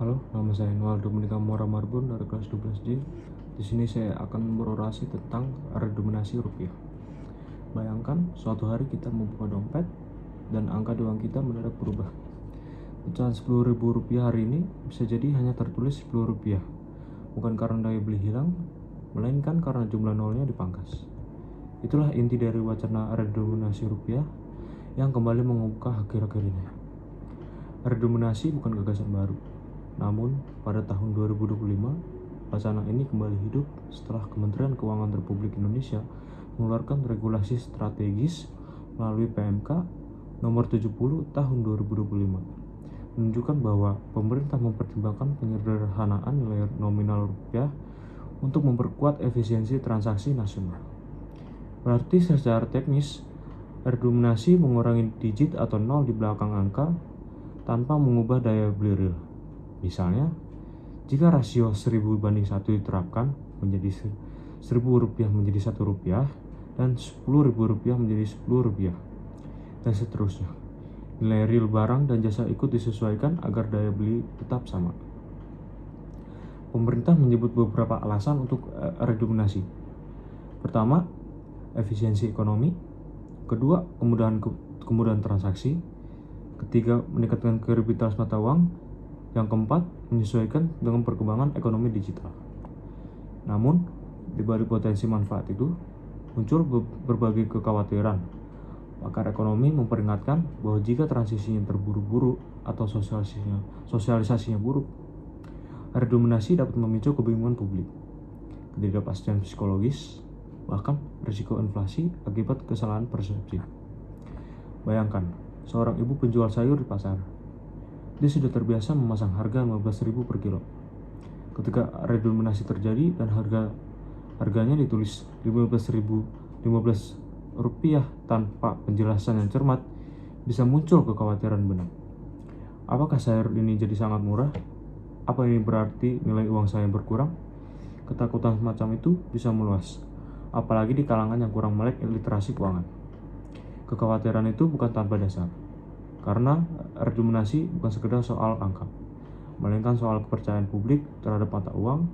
Halo, nama saya Noel Dominika Mora Marbun dari kelas 12D. Di sini saya akan berorasi tentang redenominasi rupiah. Bayangkan suatu hari kita membuka dompet dan angka di uang kita mendadak berubah. Pecahan Rp10.000 hari ini bisa jadi hanya tertulis Rp10, bukan karena daya beli hilang, melainkan karena jumlah nolnya dipangkas. Itulah inti dari wacana redenominasi rupiah yang kembali mengemuka akhir-akhir ini. Redenominasi bukan gagasan baru. Namun, pada tahun 2025, wacana ini kembali hidup setelah Kementerian Keuangan Republik Indonesia mengeluarkan regulasi strategis melalui PMK nomor 70 tahun 2025, menunjukkan bahwa pemerintah mempertimbangkan penyederhanaan nilai nominal rupiah untuk memperkuat efisiensi transaksi nasional. Berarti secara teknis, redenominasi mengurangi digit atau nol di belakang angka tanpa mengubah daya beli real. Misalnya, jika rasio 1000/1 diterapkan menjadi Rp1000 menjadi Rp1 dan Rp10.000 menjadi Rp10, dan seterusnya. Nilai real barang dan jasa ikut disesuaikan agar daya beli tetap sama. Pemerintah menyebut beberapa alasan untuk redenominasi. Pertama, efisiensi ekonomi. Kedua, kemudahan transaksi. Ketiga, meningkatkan kredibilitas mata uang. Yang keempat, menyesuaikan dengan perkembangan ekonomi digital. Namun, di balik potensi manfaat itu, muncul berbagai kekhawatiran. Pakar ekonomi memperingatkan bahwa jika transisinya terburu-buru atau sosialisasinya buruk, redenominasi dapat memicu kebingungan publik, ketidakpastian psikologis, bahkan risiko inflasi akibat kesalahan persepsi. Bayangkan, seorang ibu penjual sayur di pasar. Dia sudah terbiasa memasang harga Rp15.000 per kilo. Ketika redenominasi terjadi dan harganya ditulis Rp15 tanpa penjelasan yang cermat, bisa muncul kekhawatiran benar. Apakah sayur ini jadi sangat murah? Apa ini berarti nilai uang saya berkurang? Ketakutan semacam itu bisa meluas, apalagi di kalangan yang kurang melek literasi keuangan. Kekhawatiran itu bukan tanpa dasar. Karena redenominasi bukan sekedar soal angka, melainkan soal kepercayaan publik terhadap mata uang,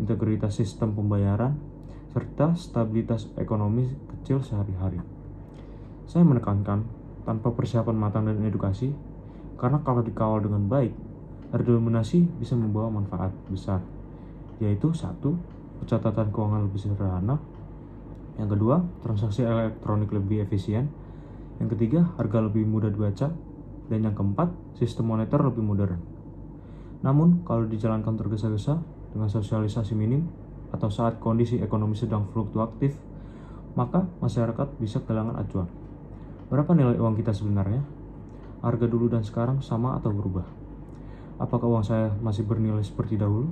integritas sistem pembayaran, serta stabilitas ekonomi kecil sehari-hari. Saya menekankan tanpa persiapan matang dan edukasi, karena kalau dikawal dengan baik, redenominasi bisa membawa manfaat besar, yaitu 1. Pencatatan keuangan lebih sederhana. Yang kedua, transaksi elektronik lebih efisien. Yang ketiga, harga lebih mudah dibaca. Dan yang keempat, sistem moneter lebih modern. Namun, kalau dijalankan tergesa-gesa dengan sosialisasi minim atau saat kondisi ekonomi sedang fluktuatif, maka masyarakat bisa kehilangan acuan. Berapa nilai uang kita sebenarnya? Harga dulu dan sekarang sama atau berubah? Apakah uang saya masih bernilai seperti dahulu?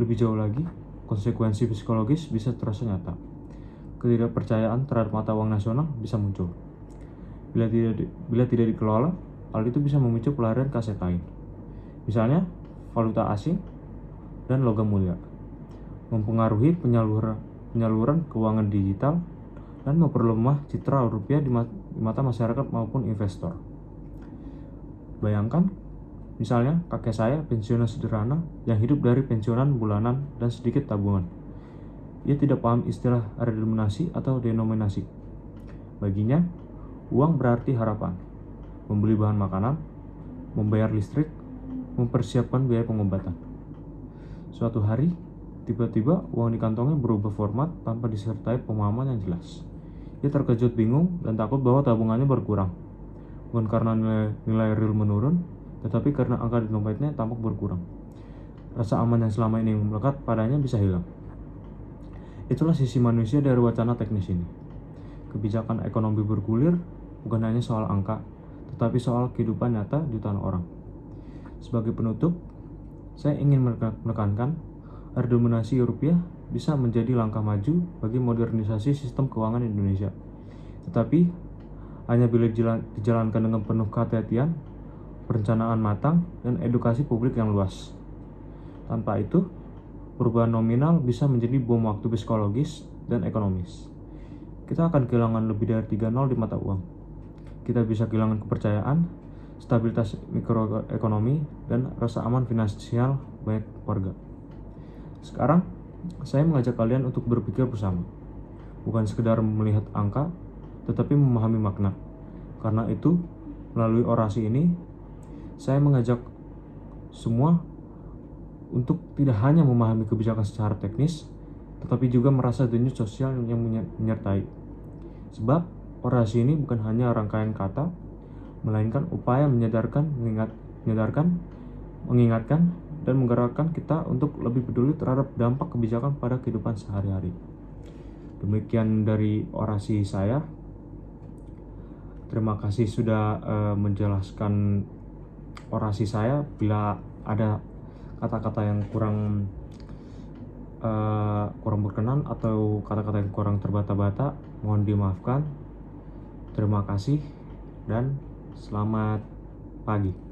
Lebih jauh lagi, konsekuensi psikologis bisa terasa nyata. Ketidakpercayaan terhadap mata uang nasional bisa muncul. Bila tidak dikelola, hal itu bisa memicu pelarian ke aset lain. Misalnya, valuta asing dan logam mulia, mempengaruhi penyaluran keuangan digital dan memperlemah citra rupiah di mata masyarakat maupun investor. Bayangkan, misalnya kakek saya pensiunan sederhana yang hidup dari pensiunan bulanan dan sedikit tabungan. Ia tidak paham istilah redenominasi atau denominasi. Baginya, uang berarti harapan, membeli bahan makanan, membayar listrik, mempersiapkan biaya pengobatan. Suatu hari, tiba-tiba uang di kantongnya berubah format tanpa disertai pemahaman yang jelas. Ia terkejut, bingung, dan takut bahwa tabungannya berkurang. Bukan karena nilai real menurun, tetapi karena angka di dompetnya tampak berkurang. Rasa aman yang selama ini melekat padanya bisa hilang. Itulah sisi manusia dari wacana teknis ini. Kebijakan ekonomi bergulir bukan hanya soal angka, tetapi soal kehidupan nyata jutaan orang. Sebagai penutup, saya ingin menekankan redenominasi rupiah bisa menjadi langkah maju bagi modernisasi sistem keuangan Indonesia. Tetapi, hanya bila dijalankan dengan penuh kehati-hatian, perencanaan matang, dan edukasi publik yang luas. Tanpa itu, perubahan nominal bisa menjadi bom waktu psikologis dan ekonomis. Kita akan kehilangan lebih dari 3 nol di mata uang. Kita bisa kehilangan kepercayaan, stabilitas mikroekonomi, dan rasa aman finansial banyak warga. Sekarang, saya mengajak kalian untuk berpikir bersama, bukan sekedar melihat angka, tetapi memahami makna. Karena itu, melalui orasi ini, saya mengajak semua untuk tidak hanya memahami kebijakan secara teknis, tetapi juga merasa denyut sosial yang menyertai. Sebab, orasi ini bukan hanya rangkaian kata, melainkan upaya mengingatkan, dan menggerakkan kita untuk lebih peduli terhadap dampak kebijakan pada kehidupan sehari-hari. Demikian dari orasi saya. Terima kasih sudah menjelaskan orasi saya. Bila ada kata-kata yang kurang berkenan atau kata-kata yang kurang terbata-bata, mohon dimaafkan. Terima kasih dan selamat pagi.